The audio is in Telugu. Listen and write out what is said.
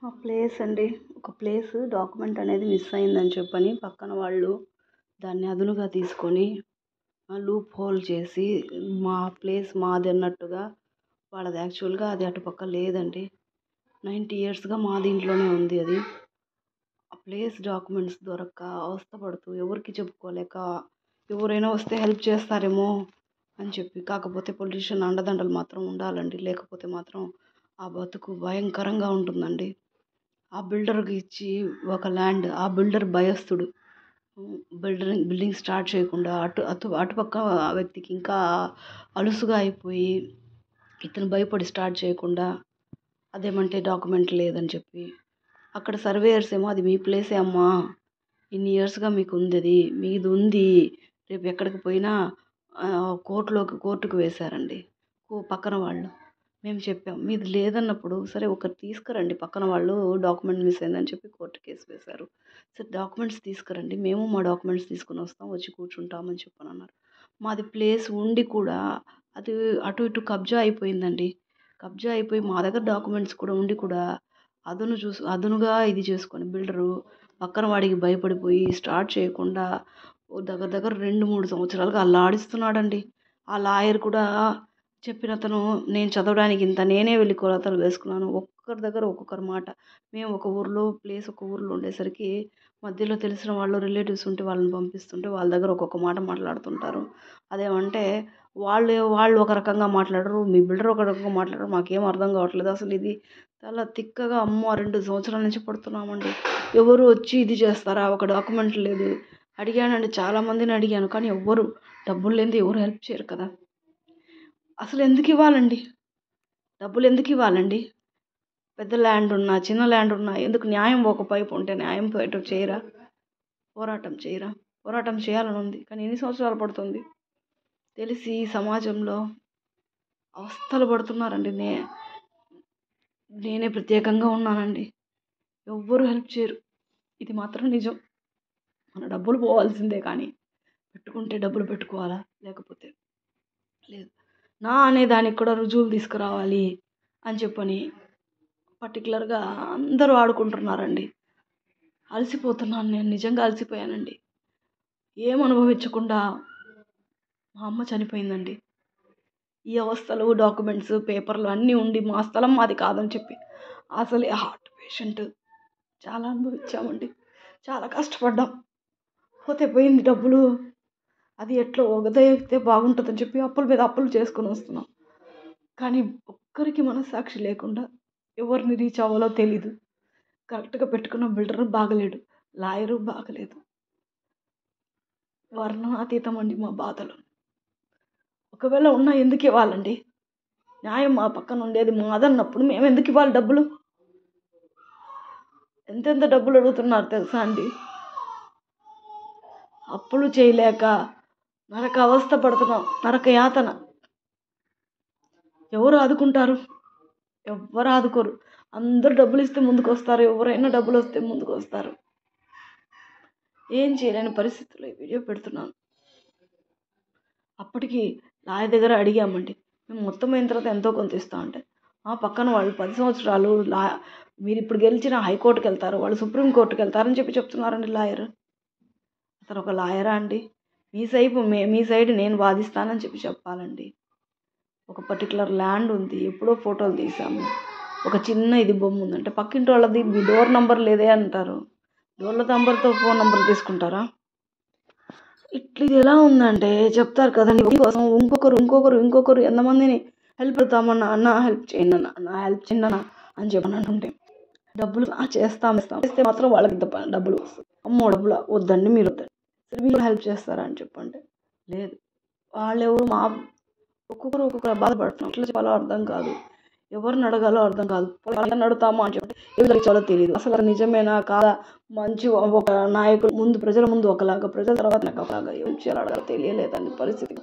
ఆ ప్లేస్ అండి. ఒక ప్లేస్ డాక్యుమెంట్ అనేది మిస్ అయిందని చెప్పని పక్కన వాళ్ళు దాన్ని అదునుగా తీసుకొని లూప్ హోల్ చేసి మా ప్లేస్ మాది అన్నట్టుగా వాళ్ళది యాక్చువల్‌గా అది అటుపక్క లేదండి. 90 ఇయర్స్‌గా మా దీంట్లోనే ఉంది అది. ఆ ప్లేస్ డాక్యుమెంట్స్ దొరక్క అవస్థపడుతూ ఎవరికీ చెప్పుకోలేక ఎవరైనా వస్తే హెల్ప్ చేస్తారేమో అని చెప్పి. కాకపోతే పొలిటీషియన్ అండదండలు మాత్రం ఉండాలండి. లేకపోతే మాత్రం ఆ బతుకు భయంకరంగా ఉంటుందండి. ఆ బిల్డర్‌కి ఇచ్చి ఒక ల్యాండ్ ఆ బిల్డర్ భయస్థుడు. బిల్డింగ్ స్టార్ట్ చేయకుండా అటుపక్క ఆ వ్యక్తికి ఇంకా అలుసుగా అయిపోయి ఇతను భయపడి స్టార్ట్ చేయకుండా అదేమంటే డాక్యుమెంట్ లేదని చెప్పి అక్కడ సర్వేయర్స్ ఏమో అది మీ ప్లేసే అమ్మా, ఇన్ని ఇయర్స్‌గా మీకు ఉంది, అది మీది ఉంది, రేపు ఎక్కడికి పోయినా కోర్టుకు వేశారండి పక్కన వాళ్ళు. మేము చెప్పాం మీది లేదన్నప్పుడు సరే ఒకరు తీసుకురండి, పక్కన వాళ్ళు డాక్యుమెంట్ మిస్ అయిందని చెప్పి కోర్టు కేసు వేశారు. సరే డాక్యుమెంట్స్ తీసుకురండి, మేము మా డాక్యుమెంట్స్ తీసుకొని వస్తాం, వచ్చి కూర్చుంటామని చెప్పని అన్నారు. మాది ప్లేస్ ఉండి కూడా అది అటు ఇటు కబ్జా అయిపోయిందండి. కబ్జా అయిపోయి మా దగ్గర డాక్యుమెంట్స్ కూడా ఉండి కూడా అదునుగా ఇది చేసుకొని బిల్డరు పక్కన వాడికి భయపడిపోయి స్టార్ట్ చేయకుండా దగ్గర దగ్గర 2-3 సంవత్సరాలుగా అల్లాడిస్తున్నాడండి. ఆ లాయర్ కూడా చెప్పిన అతను నేను చదవడానికి ఇంత నేనే వెళ్ళి కొలతలు వేసుకున్నాను. ఒక్కొక్కరి దగ్గర ఒక్కొక్కరి మాట. మేము ఒక ఊర్లో ప్లేస్ ఒక ఊర్లో ఉండేసరికి మధ్యలో తెలిసిన వాళ్ళు రిలేటివ్స్ ఉంటే వాళ్ళని పంపిస్తుంటే వాళ్ళ దగ్గర ఒక్కొక్క మాట మాట్లాడుతుంటారు. అదేమంటే వాళ్ళు ఒక రకంగా మాట్లాడరు, మీ బిల్డర్ ఒక రకంగా మాట్లాడరు. మాకేం అర్థం కావట్లేదు. అసలు ఇది చాలా తిక్కగా అమ్మో 2 సంవత్సరాల నుంచి పడుతున్నామండి. ఎవరు వచ్చి ఇది చేస్తారా? ఒక డాక్యుమెంట్ లేదు. అడిగానండి, చాలామందిని అడిగాను, కానీ ఎవ్వరు డబ్బులు లేనిదే ఎవరు హెల్ప్ చేయరు కదా. అసలు ఎందుకు ఇవ్వాలండి? డబ్బులు ఎందుకు ఇవ్వాలండి? పెద్ద ల్యాండ్ ఉన్నా చిన్న ల్యాండ్ ఉన్నా ఎందుకు న్యాయం ఒక వైపు ఉంటే న్యాయం బయట చేయరా? పోరాటం చేయరా? పోరాటం చేయాలని ఉంది, కానీ ఎన్ని సంవత్సరాలు పడుతుంది? తెలిసి సమాజంలో అవస్థలు పడుతున్నారండి. నేనే ప్రత్యేకంగా ఉన్నానండి. ఎవ్వరు హెల్ప్ చేయరు. ఇది మాత్రం నిజం. మన డబ్బులు పోవాల్సిందే, కానీ పెట్టుకుంటే డబ్బులు పెట్టుకోవాలా, లేకపోతే లేదు. నా అనే దానికి కూడా రుజువులు తీసుకురావాలి అని చెప్పని పర్టికులర్గా అందరూ ఆడుకుంటున్నారండి. అలసిపోతున్నాను, నేను నిజంగా అలసిపోయానండి. ఏం అనుభవించకుండా మా అమ్మ చనిపోయిందండి. ఈ అవస్థలు డాక్యుమెంట్స్ పేపర్లు అన్నీ ఉండి మా స్థలం మాది కాదని చెప్పి అసలే హార్ట్ పేషెంట్. చాలా అనుభవించామండి, చాలా కష్టపడ్డాం. పోతే పోయింది డబ్బులు. అది ఎట్లా ఒకదైతే బాగుంటుందని చెప్పి అప్పుల మీద అప్పులు చేసుకొని వస్తున్నాం. కానీ ఒక్కరికి మనస్సాక్షి లేకుండా ఎవరిని రీచ్ అవ్వాలో తెలీదు. కరెక్ట్గా పెట్టుకున్న బిల్డర్ బాగలేడు, లాయరు బాగలేదు. వర్ణనాతీతం అండి మా బాధలు. ఒకవేళ ఉన్నా ఎందుకు ఇవ్వాలండి? న్యాయం మా పక్కన ఉండేది మాదన్నప్పుడు మేము ఎందుకు ఇవ్వాలి డబ్బులు? ఎంతెంత డబ్బులు అడుగుతున్నారు తెలుసా అండి? అప్పులు చేయలేక నరక అవస్థ పడుతున్నాం, నరక యాతన. ఎవరు ఆదుకుంటారు? ఎవ్వరు ఆదుకోరు. అందరూ డబ్బులు ఇస్తే ముందుకు వస్తారు, ఎవరైనా డబ్బులు వస్తే ముందుకు వస్తారు. ఏం చేయలేని పరిస్థితుల్లో ఈ వీడియో పెడుతున్నాను. అప్పటికి లాయర్ దగ్గర అడిగామండి, మేము మొత్తం అయిన తర్వాత ఎంతో కొంత ఇస్తామంటే పక్కన వాళ్ళు 10 సంవత్సరాలు మీరు ఇప్పుడు గెలిచిన హైకోర్టుకి వెళ్తారు, వాళ్ళు సుప్రీంకోర్టుకి వెళ్తారని చెప్పి చెప్తున్నారండి లాయర్. అతను ఒక లాయరా అండి? మీ సైడ్ నేను వాదిస్తానని చెప్పి చెప్పాలండి. ఒక పర్టికులర్ ల్యాండ్ ఉంది, ఎప్పుడో ఫోటోలు తీసాము, ఒక చిన్న ఇది బొమ్మ ఉందంటే పక్కింటి వాళ్ళది డోర్ నెంబర్ లేదే అంటారు. డోర్ల నెంబర్తో ఫోన్ నెంబర్ తీసుకుంటారా? ఇట్లా ఇది ఎలా ఉందంటే చెప్తారు కదండి కోసం ఇంకొకరు ఎంతమందిని హెల్ప్ అవుతామన్నా, అన్న హెల్ప్ చేయండి అన్న అని చెప్పని అంటుంటే డబ్బులు చేస్తాం చేస్తే మాత్రం వాళ్ళకి డబ్బులు వస్తుంది. అమ్మో డబ్బులు వద్దండి, మీరు వద్దండి, సరే మీరు హెల్ప్ చేస్తారా అని చెప్పండి. లేదు, వాళ్ళు ఎవరు ఒక్కొక్కరు బాధపడుతున్నాం. ఎట్లా చెప్పాలో అర్థం కాదు, ఎవరిని అడగాలో అర్థం కాదు. అడుగుతామో అని చెప్పి ఎవరికి చాలా తెలియదు. అసలు నిజమేనా కాదా? మంచి ఒక నాయకులు ముందు ప్రజల ముందు ఒకలాగా, ప్రజల తర్వాత నాకు ఒకలాగా ఏం చేయాలో తెలియలేదండి పరిస్థితి.